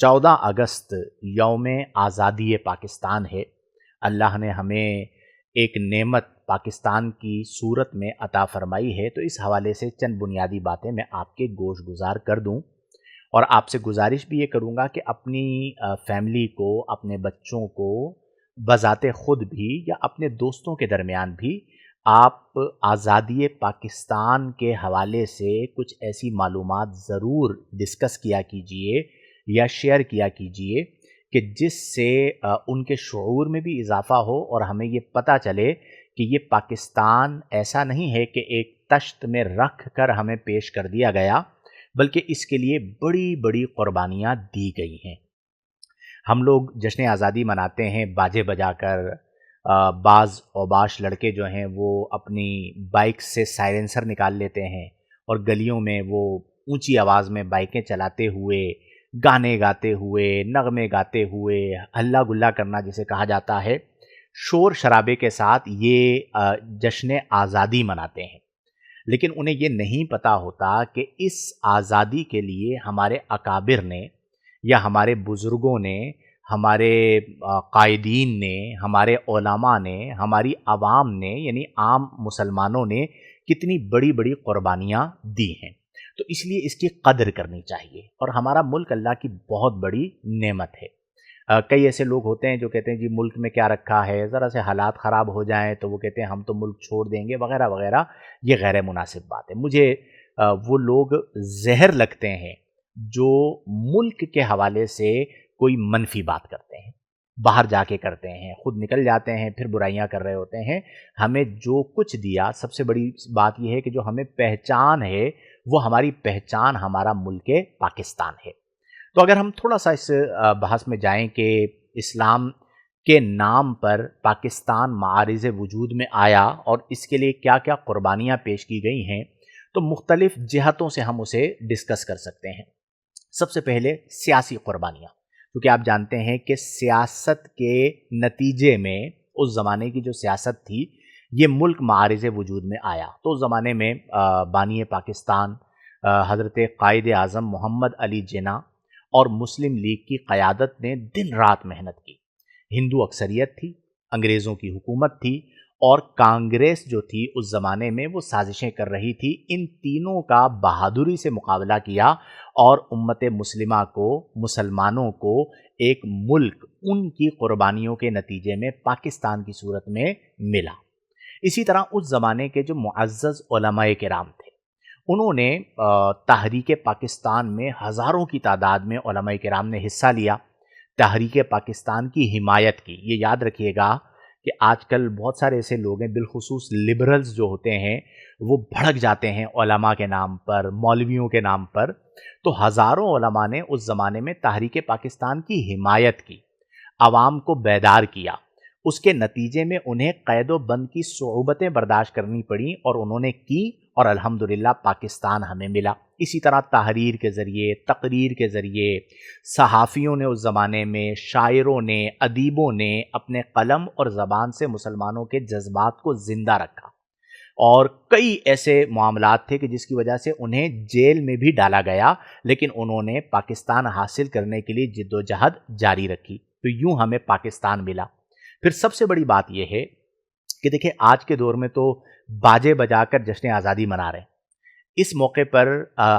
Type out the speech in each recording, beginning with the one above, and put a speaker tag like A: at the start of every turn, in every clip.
A: 14 अगस्त यौम आज़ादी पाकिस्तान है। अल्लाह ने हमें एक नेमत पाकिस्तान की सूरत में अता फ़रमाई है, तो इस हवाले से चंद बुनियादी बातें मैं आपके गोश गुज़ार कर दूं और आपसे गुजारिश भी ये करूंगा कि अपनी फैमिली को, अपने बच्चों को बज़ाते ख़ुद भी या अपने दोस्तों के दरमियान भी आप आज़ादी पाकिस्तान के हवाले से कुछ ऐसी मालूमात ज़रूर डिस्कस किया कीजिए या शेयर किया कीजिए कि जिससे उनके शऊर में भी इजाफ़ा हो और हमें ये पता चले कि ये पाकिस्तान ऐसा नहीं है कि एक तश्त में रख कर हमें पेश कर दिया गया, बल्कि इसके लिए बड़ी बड़ी क़ुरबानियाँ दी गई हैं। हम लोग जश्न आज़ादी मनाते हैं बाजे बजाकर। बाज़ औबाश लड़के जो हैं वो अपनी बाइक से साइलेंसर निकाल लेते हैं और गलियों में वो ऊंची आवाज़ में बाइकें चलाते हुए, गाने गाते हुए, नगमे गाते हुए, हल्ला गुल्ला करना जिसे कहा जाता है, शोर शराबे के साथ ये जश्न आज़ादी मनाते हैं। लेकिन उन्हें ये नहीं पता होता कि इस आज़ादी के लिए हमारे अकाबिर ने या हमारे बुज़ुर्गों ने, हमारे कायदीन ने, हमारे उलमा ने, हमारी आवाम ने यानी आम मुसलमानों ने कितनी बड़ी बड़ी क़ुरबानियाँ दी हैं। तो इसलिए इसकी कदर करनी चाहिए और हमारा मुल्क अल्लाह की बहुत बड़ी नेमत है। कई ऐसे लोग होते हैं जो कहते हैं जी मुल्क में क्या रखा है, ज़रा से हालात ख़राब हो जाएं तो वो कहते हैं हम तो मुल्क छोड़ देंगे वगैरह वगैरह। ये गैर मुनासिब बात है। मुझे वो लोग जहर लगते हैं जो मुल्क के हवाले से कोई मनफी बात करते हैं, बाहर जाके करते हैं, खुद निकल जाते हैं, फिर बुराइयां कर रहे होते हैं। हमें जो कुछ दिया, सबसे बड़ी बात यह है कि जो हमें पहचान है वो हमारी पहचान हमारा मुल्क पाकिस्तान है। तो अगर हम थोड़ा सा इस बहस में जाएं कि इस्लाम के नाम पर पाकिस्तान मारिज़ वजूद में आया और इसके लिए क्या क्या क़ुरबानियाँ पेश की गई हैं, तो मुख्तलिफ़ जिहतों से हम उसे डिस्कस कर सकते हैं। सबसे पहले सियासी क़ुरबानियाँ, क्योंकि आप जानते हैं कि सियासत के नतीजे में उस ज़माने की जो सियासत थी, ये मुल्क मारिज़ वजूद में आया। तो उस ज़माने में बानी पाकिस्तान हज़रत कायद आज़म मोहम्मद अली जिन्ना और मुस्लिम लीग की क़यादत ने दिन रात मेहनत की। हिंदू अक्सरियत थी, अंग्रेज़ों की हुकूमत थी और कांग्रेस जो थी उस ज़माने में वो साजिशें कर रही थी। इन तीनों का बहादुरी से मुकाबला किया और उम्मत मुस्लिमा को, मुसलमानों को एक मुल्क उनकी क़ुरबानियों के नतीजे में पाकिस्तान की सूरत में मिला। इसी तरह उस ज़माने के जो मुअज़्ज़ज़ उलमाए किराम थे, उन्होंने तहरीक पाकिस्तान में हज़ारों की तादाद में उलमाए किराम ने हिस्सा लिया, तहरीक पाकिस्तान की हिमायत की। ये याद रखिएगा कि आजकल बहुत सारे ऐसे लोग हैं, बिलखुसूस लिबरल्स जो होते हैं, वो भड़क जाते हैं उलमा के नाम पर, मौलवियों के नाम पर। तो हज़ारों उलमा ने उस ज़माने में तहरीक पाकिस्तान की हिमायत की, आवाम को बेदार किया। उसके नतीजे में उन्हें क़ैदो बंद की सोबतें बर्दाश्त करनी पड़ी और उन्होंने की और अल्हम्दुलिल्लाह पाकिस्तान हमें मिला। इसी तरह तहरीर के ज़रिए, तकरीर के ज़रिए सहाफ़ियों ने उस ज़माने में, शायरों ने, अदीबों ने अपने कलम और ज़बान से मुसलमानों के जज्बात को ज़िंदा रखा और कई ऐसे मामलात थे कि जिसकी वजह से उन्हें जेल में भी डाला गया, लेकिन उन्होंने पाकिस्तान हासिल करने के लिए जिद्दोजहद जारी रखी। तो यूँ हमें पाकिस्तान मिला। फिर सबसे बड़ी बात यह है कि देखिए आज के दौर में तो बाजे बजाकर जश्न आज़ादी मना रहे हैं। इस मौके पर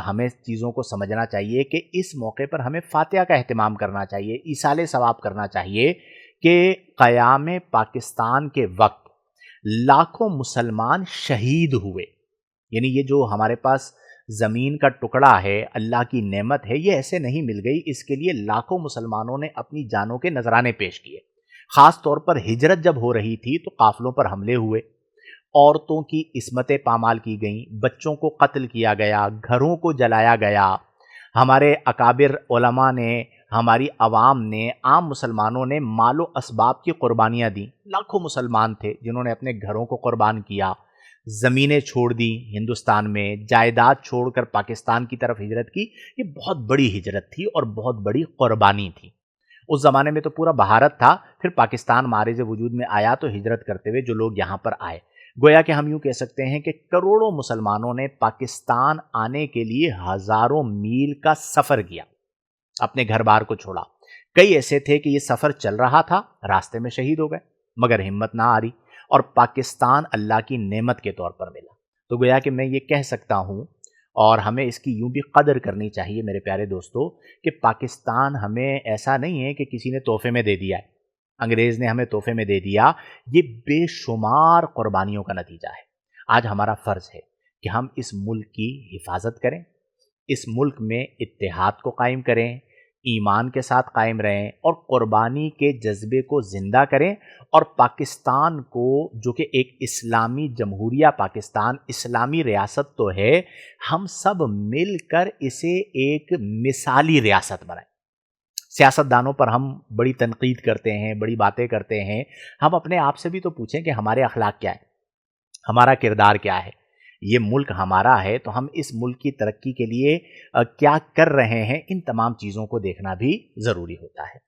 A: हमें चीज़ों को समझना चाहिए कि इस मौके पर हमें फातिहा का एहतमाम करना चाहिए, ईसाले सवाब करना चाहिए कि क़याम पाकिस्तान के वक्त लाखों मुसलमान शहीद हुए। यानी ये जो हमारे पास ज़मीन का टुकड़ा है, अल्लाह की नेमत है, ये ऐसे नहीं मिल गई। इसके लिए लाखों मुसलमानों ने अपनी जानों के नजराने पेश किए। ख़ास तौर पर हिजरत जब हो रही थी तो काफ़िलों पर हमले हुए, औरतों की इस्मतें पामाल की गईं, बच्चों को कत्ल किया गया, घरों को जलाया गया। हमारे अकाबिर उलमा ने, हमारी आवाम ने, आम मुसलमानों ने मालो असबाब की क़ुरबानियाँ दी। लाखों मुसलमान थे जिन्होंने अपने घरों को क़ुरबान किया, ज़मीनें छोड़ दी हिंदुस्तान में, जायदाद छोड़कर पाकिस्तान की तरफ हिजरत की। ये बहुत बड़ी हिजरत थी और बहुत बड़ी क़ुरबानी थी। उस ज़माने में तो पूरा भारत था, फिर पाकिस्तान मारिज़ वजूद में आया तो हिजरत करते हुए जो लोग यहाँ पर आए, गोया कि हम यूँ कह सकते हैं कि करोड़ों मुसलमानों ने पाकिस्तान आने के लिए हज़ारों मील का सफ़र किया। अपने घर बार को छोड़ा। कई ऐसे थे कि ये सफ़र चल रहा था, रास्ते में शहीद हो गए, मगर हिम्मत ना हारी और पाकिस्तान अल्लाह की नेमत के तौर पर मिला। तो गोया कि मैं ये कह सकता हूँ और हमें इसकी यूं भी कदर करनी चाहिए मेरे प्यारे दोस्तों कि पाकिस्तान हमें ऐसा नहीं है कि किसी ने तोहफे में दे दिया है, अंग्रेज़ ने हमें तोहफे में दे दिया। ये बेशुमार कुर्बानियों का नतीजा है। आज हमारा फ़र्ज़ है कि हम इस मुल्क की हिफाजत करें, इस मुल्क में इत्तेहाद को कायम करें, ईमान के साथ कायम रहें और कुर्बानी के जज्बे को ज़िंदा करें और पाकिस्तान को, जो कि एक इस्लामी जमहूरिया पाकिस्तान, इस्लामी रियासत तो है, हम सब मिलकर इसे एक मिसाली रियासत बनाएं। सियासतदानों पर हम बड़ी तनकीद करते हैं, बड़ी बातें करते हैं। हम अपने आप से भी तो पूछें कि हमारे अखलाक क्या है, हमारा किरदार क्या है। ये मुल्क हमारा है तो हम इस मुल्क की तरक्की के लिए क्या कर रहे हैं, इन तमाम चीज़ों को देखना भी ज़रूरी होता है।